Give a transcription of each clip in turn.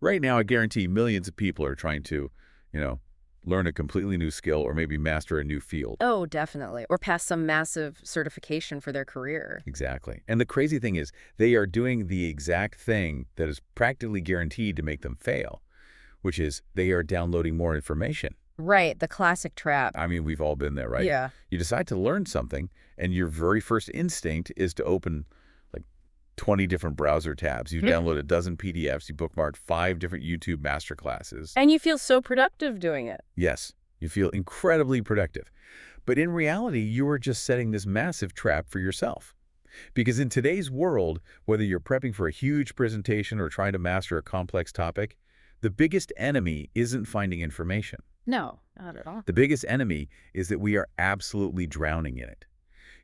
Right now, I guarantee millions of people are trying to, you know, learn a completely new skill or maybe master a new field. Oh, definitely. Or pass some massive certification for their career. Exactly. And the crazy thing is, they are doing the exact thing that is practically guaranteed to make them fail, which is they are downloading more information. Right, the classic trap. I mean, we've all been there, right? Yeah. You decide to learn something, and your very first instinct is to open like 20 different browser tabs. You download a dozen PDFs, you bookmark 5 different YouTube masterclasses. And you feel so productive doing it. Yes, you feel incredibly productive. But in reality, you are just setting this massive trap for yourself. Because in today's world, whether you're prepping for a huge presentation or trying to master a complex topic, the biggest enemy isn't finding information. No, not at all. The biggest enemy is that we are absolutely drowning in it.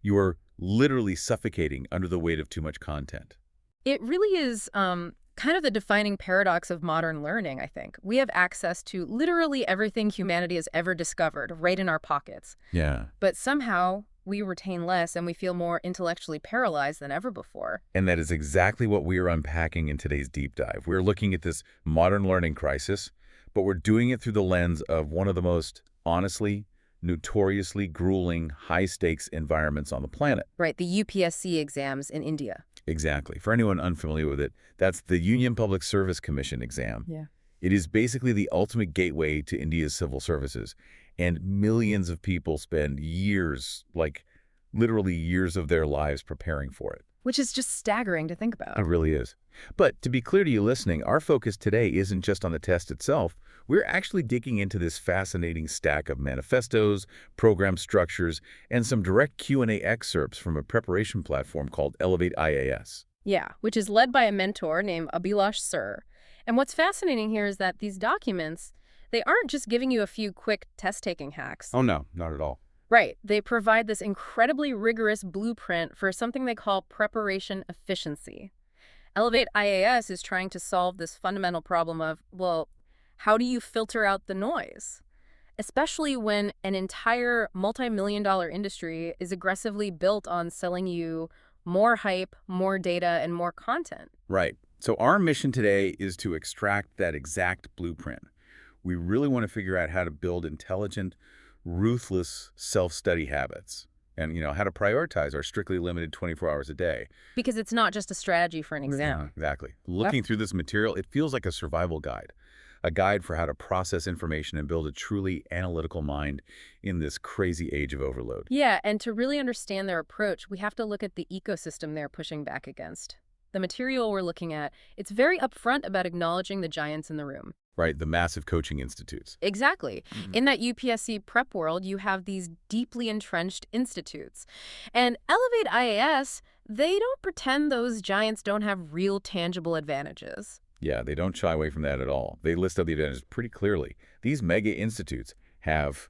You are literally suffocating under the weight of too much content. It really is kind of the defining paradox of modern learning, I think. We have access to literally everything humanity has ever discovered right in our pockets. Yeah. But somehow we retain less and we feel more intellectually paralyzed than ever before. And that is exactly what we are unpacking in today's deep dive. We're looking at this modern learning crisis, but we're doing it through the lens of one of the most, honestly, notoriously grueling, high-stakes environments on the planet. Right, the UPSC exams in India. Exactly. For anyone unfamiliar with it, that's the Union Public Service Commission exam. Yeah. It is basically the ultimate gateway to India's civil services, and millions of people spend years, like literally years of their lives preparing for it. Which is just staggering to think about. It really is. But to be clear to you listening, our focus today isn't just on the test itself. We're actually digging into this fascinating stack of manifestos, program structures, and some direct Q&A excerpts from a preparation platform called Elevate IAS. Yeah, which is led by a mentor named Abhilash Sir. And what's fascinating here is that these documents, they aren't just giving you a few quick test-taking hacks. Oh, no, not at all. Right. They provide this incredibly rigorous blueprint for something they call preparation efficiency. Elevate IAS is trying to solve this fundamental problem of, well, how do you filter out the noise? Especially when an entire multi-million-dollar industry is aggressively built on selling you more hype, more data, and more content. Right. So our mission today is to extract that exact blueprint. We really want to figure out how to build intelligent, ruthless self-study habits and, how to prioritize our strictly limited 24 hours a day. Because it's not just a strategy for an exam. Exactly. Looking through this material, it feels like a survival guide, a guide for how to process information and build a truly analytical mind in this crazy age of overload. Yeah, and to really understand their approach, we have to look at the ecosystem they're pushing back against. The material we're looking at, it's very upfront about acknowledging the giants in the room. Right, the massive coaching institutes. Exactly. In that UPSC prep world, you have these deeply entrenched institutes. And Elevate IAS, they don't pretend those giants don't have real tangible advantages. Yeah, they don't shy away from that at all. They list out the advantages pretty clearly. These mega institutes have,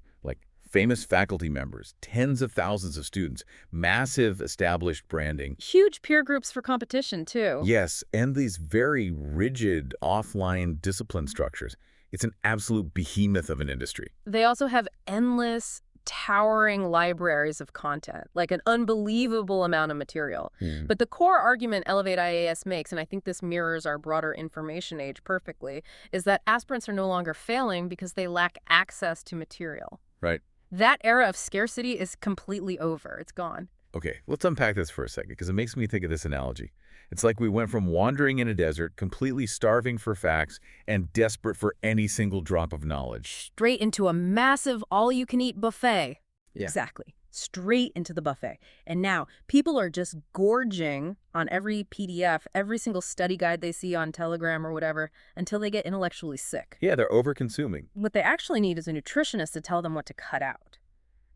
famous faculty members, tens of thousands of students, massive established branding. Huge peer groups for competition, too. Yes, and these very rigid offline discipline structures. It's an absolute behemoth of an industry. They also have endless, towering libraries of content, like an unbelievable amount of material. But the core argument Elevate IAS makes, and I think this mirrors our broader information age perfectly, is that aspirants are no longer failing because they lack access to material. Right. That era of scarcity is completely over. It's gone. Okay, let's unpack this for a second because it makes me think of this analogy. It's like we went from wandering in a desert, completely starving for facts, and desperate for any single drop of knowledge. Straight into a massive all-you-can-eat buffet. Yeah. Exactly. Straight into the buffet. And now people are just gorging on every PDF, every single study guide they see on Telegram or whatever, until they get intellectually sick. Yeah, they're over-consuming. What they actually need is a nutritionist to tell them what to cut out.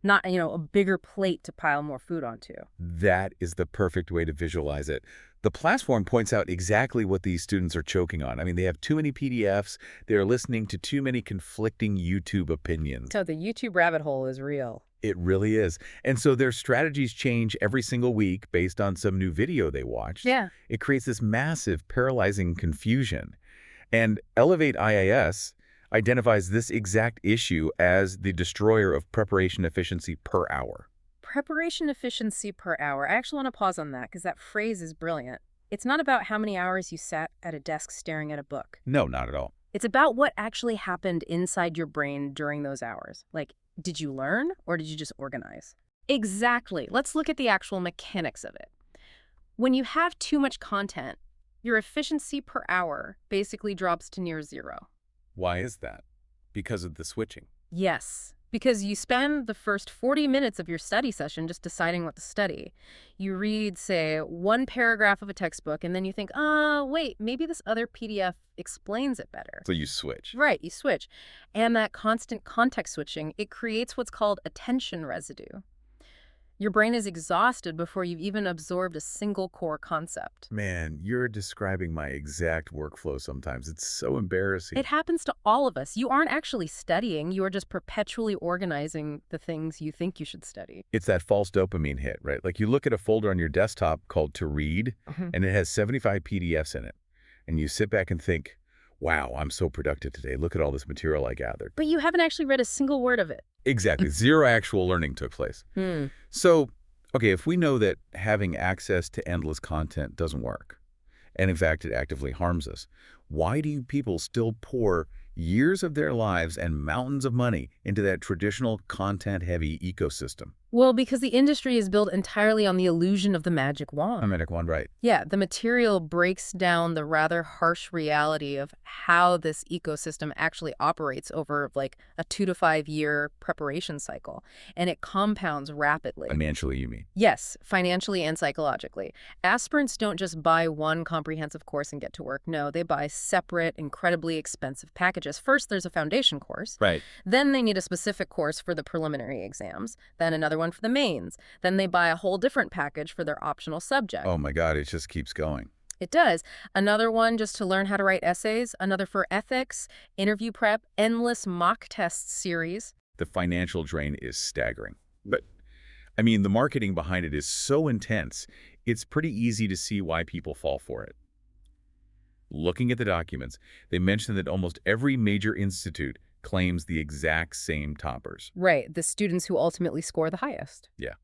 Not, a bigger plate to pile more food onto. That is the perfect way to visualize it. The platform points out exactly what these students are choking on. I mean, they have too many PDFs. They're listening to too many conflicting YouTube opinions. So the YouTube rabbit hole is real. It really is. And so their strategies change every single week based on some new video they watched. Yeah. It creates this massive, paralyzing confusion. And Elevate IAS identifies this exact issue as the destroyer of preparation efficiency per hour. Preparation efficiency per hour. I actually want to pause on that because that phrase is brilliant. It's not about how many hours you sat at a desk staring at a book. No, not at all. It's about what actually happened inside your brain during those hours. Like, did you learn or did you just organize? Exactly. Let's look at the actual mechanics of it. When you have too much content, your efficiency per hour basically drops to near zero. Why is that? Because of the switching. Yes, because you spend the first 40 minutes of your study session just deciding what to study. You read, say, one paragraph of a textbook, and then you think, wait, maybe this other PDF explains it better. So you switch. Right, you switch. And that constant context switching, it creates what's called attention residue. Your brain is exhausted before you've even absorbed a single core concept. Man, you're describing my exact workflow sometimes. It's so embarrassing. It happens to all of us. You aren't actually studying. You are just perpetually organizing the things you think you should study. It's that false dopamine hit, right? Like you look at a folder on your desktop called To Read, and it has 75 PDFs in it. And you sit back and think, wow, I'm so productive today. Look at all this material I gathered. But you haven't actually read a single word of it. Exactly. Zero actual learning took place. So, okay, if we know that having access to endless content doesn't work, and in fact it actively harms us, why do people still pour years of their lives and mountains of money into that traditional content-heavy ecosystem? Well, because the industry is built entirely on the illusion of the magic wand. A magic wand, right. Yeah, the material breaks down the rather harsh reality of how this ecosystem actually operates over like a 2 to 5 year preparation cycle, and it compounds rapidly. Financially, you mean? Yes, financially and psychologically. Aspirants don't just buy one comprehensive course and get to work. No, they buy separate, incredibly expensive packages. First, there's a foundation course. Right. Then they need a specific course for the preliminary exams. Then another one for the mains. Then they buy a whole different package for their optional subject. Oh my God, it just keeps going. It does. Another one just to learn how to write essays. Another for ethics, interview prep, endless mock tests series. The financial drain is staggering. But, I mean, the marketing behind it is so intense, it's pretty easy to see why people fall for it. Looking at the documents, they mention that almost every major institute claims the exact same toppers. Right, the students who ultimately score the highest. Yeah.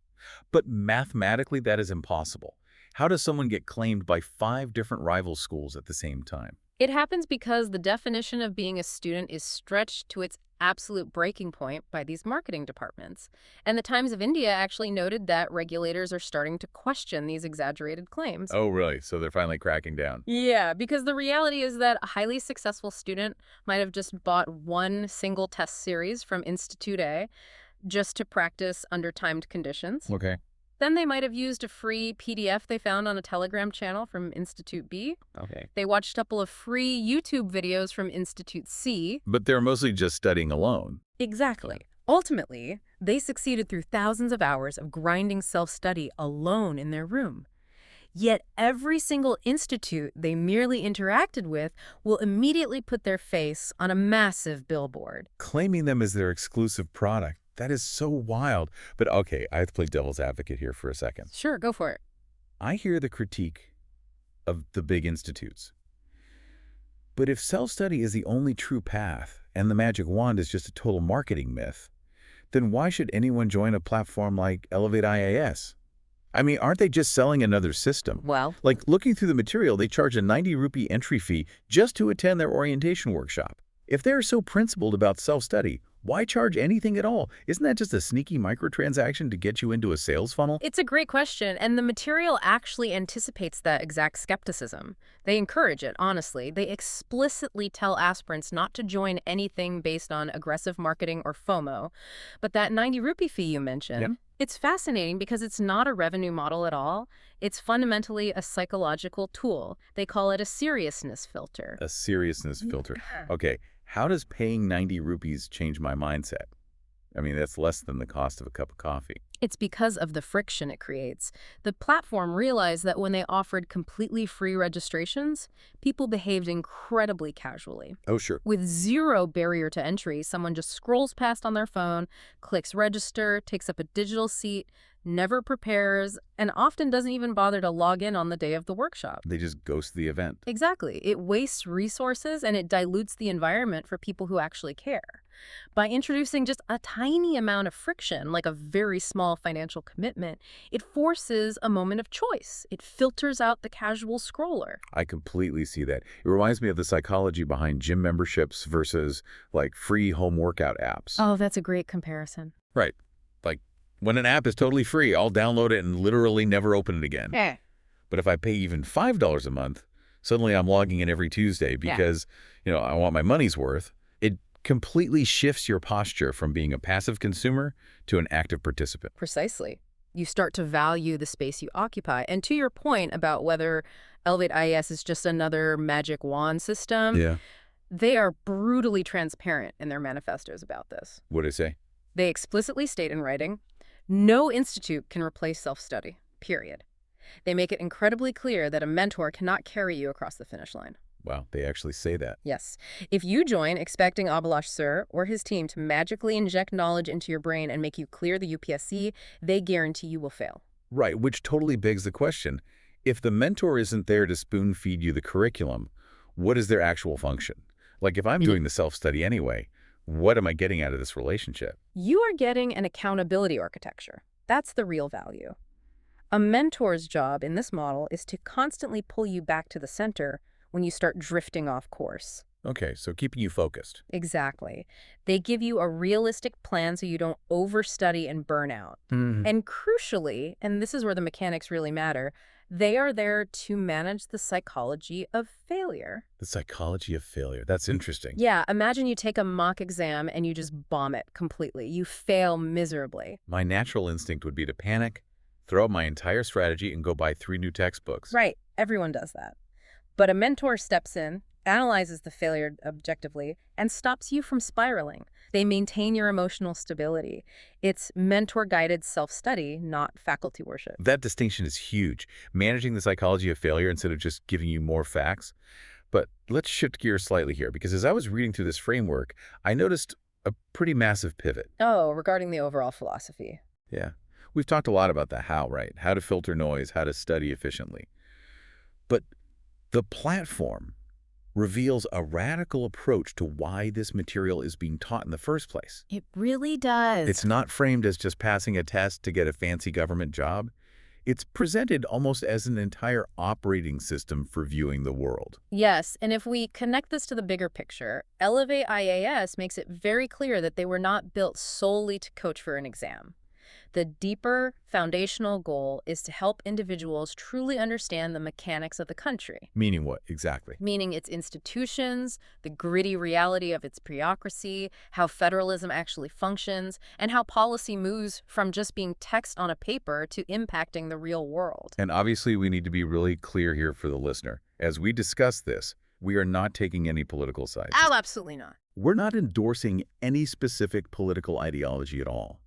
But mathematically, that is impossible. How does someone get claimed by 5 different rival schools at the same time? It happens because the definition of being a student is stretched to its absolute breaking point by these marketing departments. And the Times of India actually noted that regulators are starting to question these exaggerated claims. Oh, really? So they're finally cracking down. Yeah, because the reality is that a highly successful student might have just bought one single test series from Institute A just to practice under timed conditions. Okay. Then they might have used a free PDF they found on a Telegram channel from Institute B. Okay. They watched a couple of free YouTube videos from Institute C. But they're mostly just studying alone. Exactly. Ultimately, they succeeded through thousands of hours of grinding self-study alone in their room. Yet every single institute they merely interacted with will immediately put their face on a massive billboard. Claiming them as their exclusive product. That is so wild. But okay, I have to play devil's advocate here for a second. Sure, go for it. I hear the critique of the big institutes. But if self-study is the only true path and the magic wand is just a total marketing myth, then why should anyone join a platform like Elevate IAS? I mean, aren't they just selling another system? Well, Like, looking through the material, they charge a 90 rupee entry fee just to attend their orientation workshop. If they're so principled about self-study, why charge anything at all? Isn't that just a sneaky microtransaction to get you into a sales funnel? it's a great question, and the material actually anticipates that exact skepticism. They encourage it, honestly. They explicitly tell aspirants not to join anything based on aggressive marketing or FOMO. But that 90 rupee fee you mentioned, Yep. it's fascinating because it's not a revenue model at all. It's fundamentally a psychological tool. They call it a seriousness filter. A seriousness filter. Okay, how does paying 90 rupees change my mindset? I mean, that's less than the cost of a cup of coffee. It's because of the friction it creates. The platform realized that when they offered completely free registrations, people behaved incredibly casually. Oh, sure. With zero barrier to entry, someone just scrolls past on their phone, clicks register, takes up a digital seat, never prepares, and often doesn't even bother to log in on the day of the workshop. They just ghost the event. Exactly. It wastes resources and it dilutes the environment for people who actually care. By introducing just a tiny amount of friction, like a very small financial commitment, it forces a moment of choice. It filters out the casual scroller. I completely see that. It reminds me of the psychology behind gym memberships versus like free home workout apps. Oh, that's a great comparison. Right. Like when an app is totally free, I'll download it and literally never open it again. Yeah. But if I pay even $5 a month, suddenly I'm logging in every Tuesday because, I want my money's worth. It completely shifts your posture from being a passive consumer to an active participant. Precisely. You start to value the space you occupy. And to your point about whether Elevate IAS is just another magic wand system, Yeah. they are brutally transparent in their manifestos about this. What did I say? They explicitly state in writing, no institute can replace self-study, period. They make it incredibly clear that a mentor cannot carry you across the finish line. Wow, they actually say that. Yes. If you join expecting Abhilash Sir or his team to magically inject knowledge into your brain and make you clear the UPSC, they guarantee you will fail. Right, which totally begs the question. If the mentor isn't there to spoon-feed you the curriculum, what is their actual function? Like if I'm doing the self-study anyway, what am I getting out of this relationship? You are getting an accountability architecture. That's the real value. A mentor's job in this model is to constantly pull you back to the center when you start drifting off course. Okay, so keeping you focused. Exactly. They give you a realistic plan so you don't overstudy and burn out. And crucially, and this is where the mechanics really matter, they are there to manage the psychology of failure. The psychology of failure. That's interesting. Yeah, imagine you take a mock exam and you just bomb it completely. You fail miserably. My natural instinct would be to panic, throw out my entire strategy, and go buy 3 new textbooks. Right, everyone does that. But a mentor steps in, analyzes the failure objectively, and stops you from spiraling. They maintain your emotional stability. It's mentor-guided self-study, not faculty worship. That distinction is huge. Managing the psychology of failure instead of just giving you more facts. But let's shift gears slightly here, because as I was reading through this framework, I noticed a pretty massive pivot. Oh, regarding the overall philosophy. Yeah. We've talked a lot about the how, right? How to filter noise, how to study efficiently. But the platform reveals a radical approach to why this material is being taught in the first place. It really does. It's not framed as just passing a test to get a fancy government job. It's presented almost as an entire operating system for viewing the world. Yes, and if we connect this to the bigger picture, Elevate IAS makes it very clear that they were not built solely to coach for an exam. The deeper, foundational goal is to help individuals truly understand the mechanics of the country. Meaning what, exactly? Meaning its institutions, the gritty reality of its bureaucracy, how federalism actually functions, and how policy moves from just being text on a paper to impacting the real world. And obviously, we need to be really clear here for the listener. As we discuss this, we are not taking any political sides. Oh, absolutely not. We're not endorsing any specific political ideology at all.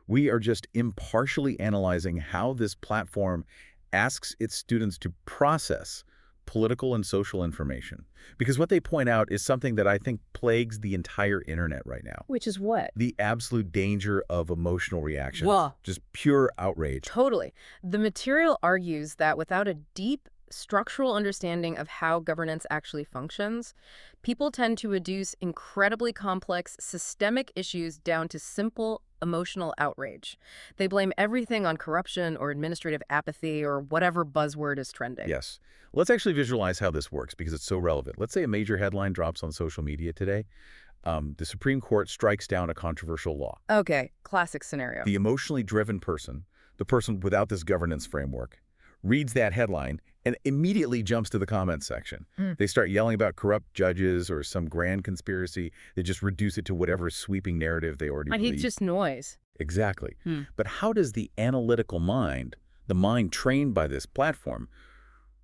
We are just impartially analyzing how this platform asks its students to process political and social information. Because what they point out is something that I think plagues the entire internet right now. Which is what? The absolute danger of emotional reaction. Whoa. Just pure outrage. Totally. The material argues that without a deep structural understanding of how governance actually functions, people tend to reduce incredibly complex systemic issues down to simple emotional outrage. They blame everything on corruption or administrative apathy or whatever buzzword is trending. Yes. Let's actually visualize how this works because it's so relevant. Let's say a major headline drops on social media today. The Supreme Court strikes down a controversial law. Okay, classic scenario. The emotionally driven person, the person without this governance framework, reads that headline and immediately jumps to the comments section. They start yelling about corrupt judges or some grand conspiracy. They just reduce it to whatever sweeping narrative they already believe. It's just noise. Exactly. But how does the analytical mind, the mind trained by this platform,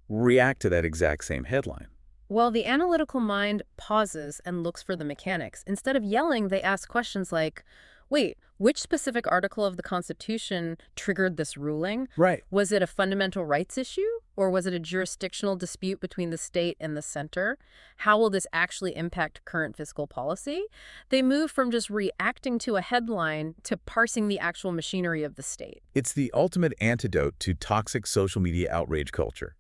react to that exact same headline? Well, the analytical mind pauses and looks for the mechanics. Instead of yelling, they ask questions like, Wait, which specific article of the Constitution triggered this ruling? Right. Was it a fundamental rights issue? Or was it a jurisdictional dispute between the state and the center? How will this actually impact current fiscal policy? They move from just reacting to a headline to parsing the actual machinery of the state. It's the ultimate antidote to toxic social media outrage culture.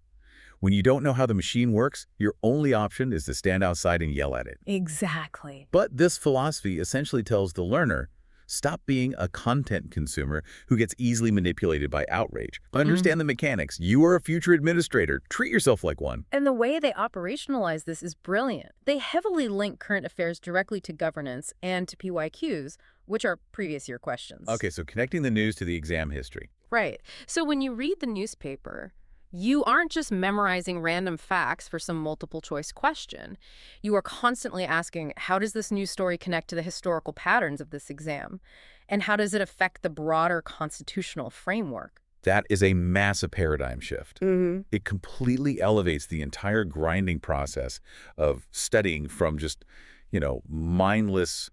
When you don't know how the machine works, your only option is to stand outside and yell at it. Exactly. But this philosophy essentially tells the learner, stop being a content consumer who gets easily manipulated by outrage. Understand the mechanics. You are a future administrator. Treat yourself like one. And the way they operationalize this is brilliant. They heavily link current affairs directly to governance and to PYQs, which are previous year questions. Okay, so connecting the news to the exam history. Right. So when you read the newspaper, you aren't just memorizing random facts for some multiple choice question. You are constantly asking, how does this news story connect to the historical patterns of this exam? And how does it affect the broader constitutional framework? That is a massive paradigm shift. It completely elevates the entire grinding process of studying from just, mindless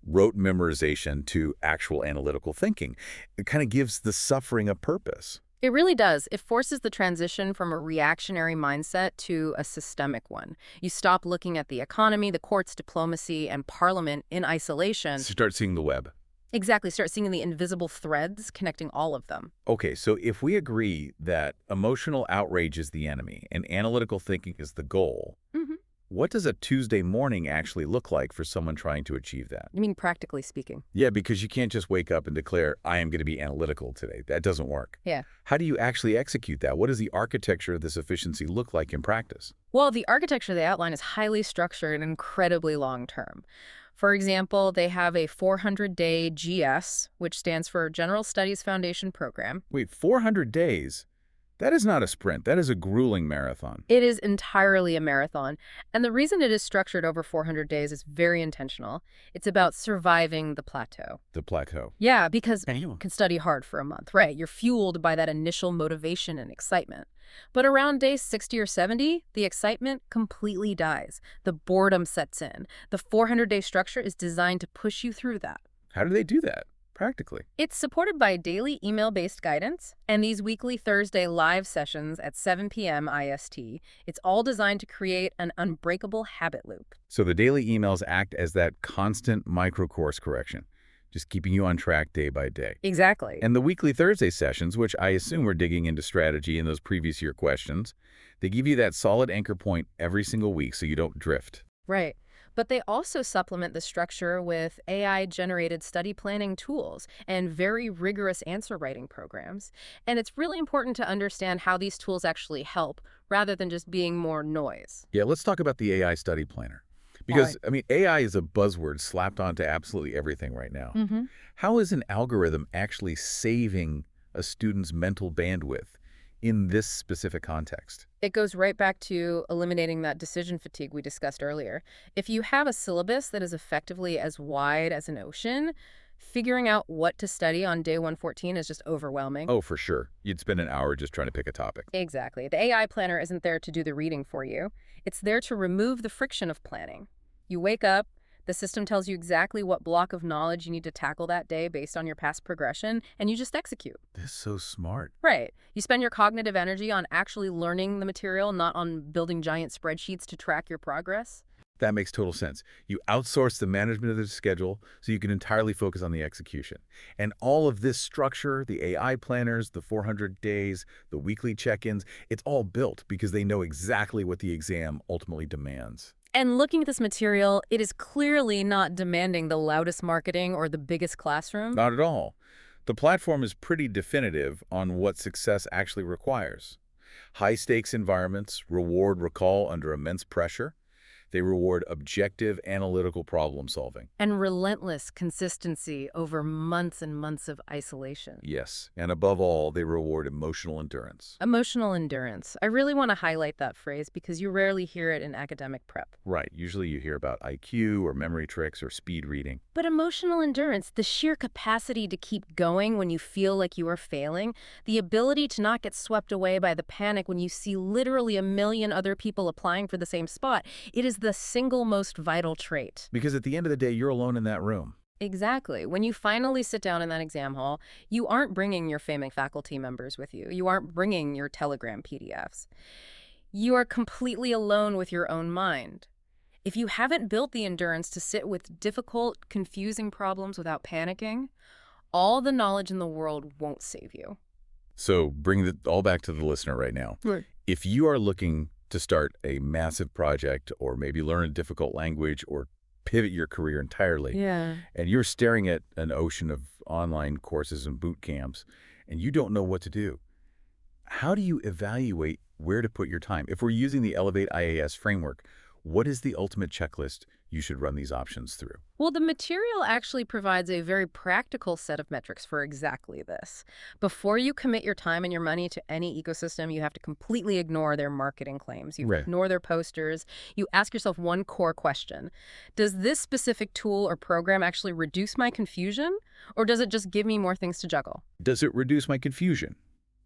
rote memorization to actual analytical thinking. It kind of gives the suffering a purpose. It really does. It forces the transition from a reactionary mindset to a systemic one. You stop looking at the economy, the courts, diplomacy, and parliament in isolation. Start seeing the web. Exactly. Start seeing the invisible threads connecting all of them. Okay, so if we agree that emotional outrage is the enemy and analytical thinking is the goal, what does a Tuesday morning actually look like for someone trying to achieve that? I mean, practically speaking. Yeah, because you can't just wake up and declare, I am going to be analytical today. That doesn't work. Yeah. How do you actually execute that? What does the architecture of this efficiency look like in practice? Well, the architecture they outline is highly structured and incredibly long-term. For example, they have a 400-day GS, which stands for General Studies Foundation Program. Wait, 400 days? That is not a sprint. That is a grueling marathon. It is entirely a marathon. And the reason it is structured over 400 days is very intentional. It's about surviving the plateau. The plateau. Yeah, because you can study hard for a month, right? You're fueled by that initial motivation and excitement. But around day 60 or 70, the excitement completely dies. The boredom sets in. The 400-day structure is designed to push you through that. How do they do that? Practically. It's supported by daily email-based guidance and these weekly Thursday live sessions at 7 p.m. IST. It's all designed to create an unbreakable habit loop. So the daily emails act as that constant micro-course correction, just keeping you on track day by day. Exactly. And the weekly Thursday sessions, which I assume are digging into strategy in those previous year questions, they give you that solid anchor point every single week so you don't drift. Right. But they also supplement the structure with AI-generated study planning tools and very rigorous answer writing programs. And it's really important to understand how these tools actually help rather than just being more noise. Yeah, let's talk about the AI study planner. Because, AI is a buzzword slapped onto absolutely everything right now. How is an algorithm actually saving a student's mental bandwidth in this specific context? It goes right back to eliminating that decision fatigue we discussed earlier. If you have a syllabus that is effectively as wide as an ocean, figuring out what to study on day 114 is just overwhelming. Oh, for sure. You'd spend an hour just trying to pick a topic. Exactly. The AI planner isn't there to do the reading for you. It's there to remove the friction of planning. You wake up, the system tells you exactly what block of knowledge you need to tackle that day based on your past progression, and you just execute. That's so smart. Right. You spend your cognitive energy on actually learning the material, not on building giant spreadsheets to track your progress. That makes total sense. You outsource the management of the schedule so you can entirely focus on the execution. And all of this structure, the AI planners, the 400 days, the weekly check-ins, it's all built because they know exactly what the exam ultimately demands. And looking at this material, it is clearly not demanding the loudest marketing or the biggest classroom. Not at all. The platform is pretty definitive on what success actually requires. High-stakes environments reward recall under immense pressure. They reward objective, analytical problem solving. And relentless consistency over months and months of isolation. Yes, and above all, they reward emotional endurance. Emotional endurance. I really want to highlight that phrase because you rarely hear it in academic prep. Right, usually you hear about IQ or memory tricks or speed reading. But emotional endurance, the sheer capacity to keep going when you feel like you are failing, the ability to not get swept away by the panic when you see literally a million other people applying for the same spot, it is the single most vital trait. Because at the end of the day, you're alone in that room. Exactly. When you finally sit down in that exam hall, you aren't bringing your famous faculty members with you. You aren't bringing your Telegram PDFs. You are completely alone with your own mind. If you haven't built the endurance to sit with difficult, confusing problems without panicking, all the knowledge in the world won't save you. So bring it all back to the listener right now. Right. If you are looking to start a massive project or maybe learn a difficult language or pivot your career entirely, Yeah. and you're staring at an ocean of online courses and boot camps, and you don't know what to do, how do you evaluate where to put your time? If we're using the Elevate IAS framework, what is the ultimate checklist you should run these options through? Well, the material actually provides a very practical set of metrics for exactly this. Before you commit your time and your money to any ecosystem, you have to completely ignore their marketing claims. You Right. ignore their posters. You ask yourself one core question. Does this specific tool or program actually reduce my confusion, or does it just give me more things to juggle? Does it reduce my confusion?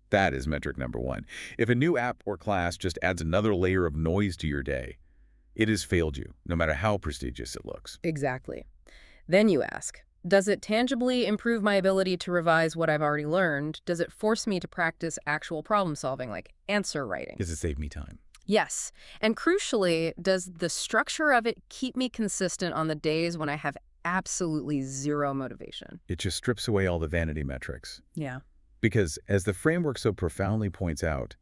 That is metric number one. If a new app or class just adds another layer of noise to your day, it has failed you, no matter how prestigious it looks. Exactly. Then you ask, does it tangibly improve my ability to revise what I've already learned? Does it force me to practice actual problem solving, like answer writing? Does it save me time? Yes. And crucially, does the structure of it keep me consistent on the days when I have absolutely zero motivation? It just strips away all the vanity metrics. Yeah. Because, as the framework so profoundly points out,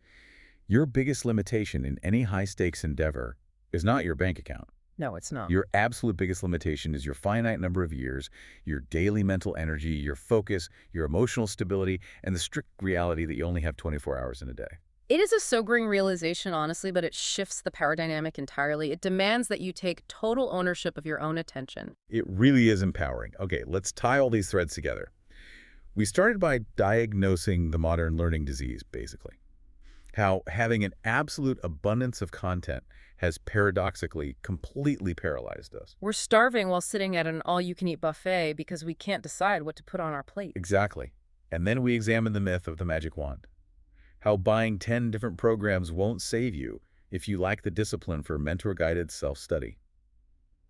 your biggest limitation in any high-stakes endeavor is not your bank account. No, it's not. Your absolute biggest limitation is your finite number of years, your daily mental energy, your focus, your emotional stability, and the strict reality that you only have 24 hours in a day. It is a sobering realization, honestly, but it shifts the power dynamic entirely. It demands that you take total ownership of your own attention. It really is empowering. Okay, let's tie all these threads together. We started by diagnosing the modern learning disease, basically. How having an absolute abundance of content has paradoxically completely paralyzed us. We're starving while sitting at an all-you-can-eat buffet because we can't decide what to put on our plate. Exactly. And then we examine the myth of the magic wand. How buying 10 different programs won't save you if you lack the discipline for mentor-guided self-study.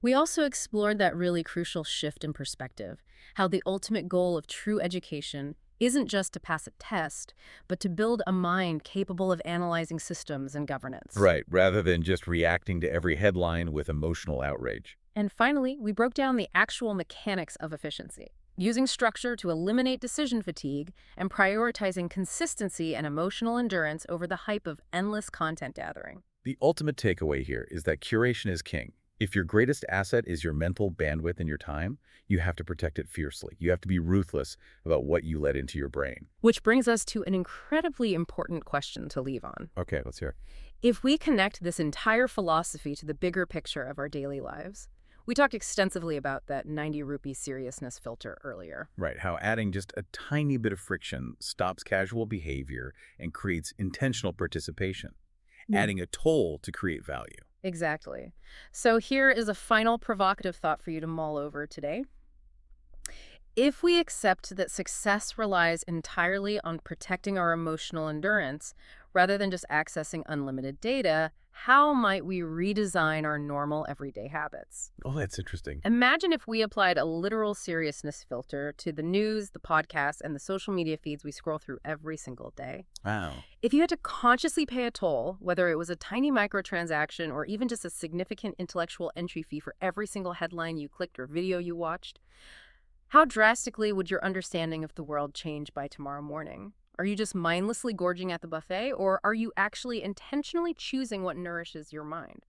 We also explored that really crucial shift in perspective, how the ultimate goal of true education isn't just to pass a test, but to build a mind capable of analyzing systems and governance. Right, rather than just reacting to every headline with emotional outrage. And finally, we broke down the actual mechanics of efficiency, using structure to eliminate decision fatigue and prioritizing consistency and emotional endurance over the hype of endless content gathering. The ultimate takeaway here is that curation is king. If your greatest asset is your mental bandwidth and your time, you have to protect it fiercely. You have to be ruthless about what you let into your brain. Which brings us to an incredibly important question to leave on. Okay, let's hear. If we connect this entire philosophy to the bigger picture of our daily lives, we talked extensively about that 90 rupee seriousness filter earlier. Right, how adding just a tiny bit of friction stops casual behavior and creates intentional participation. Adding a toll to create value. Exactly. So here is a final provocative thought for you to mull over today. If we accept that success relies entirely on protecting our emotional endurance, rather than just accessing unlimited data, how might we redesign our normal everyday habits? Oh, that's interesting. Imagine if we applied a literal seriousness filter to the news, the podcasts, and the social media feeds we scroll through every single day. Wow. If you had to consciously pay a toll, whether it was a tiny microtransaction or even just a significant intellectual entry fee for every single headline you clicked or video you watched, how drastically would your understanding of the world change by tomorrow morning? Are you just mindlessly gorging at the buffet, or are you actually intentionally choosing what nourishes your mind?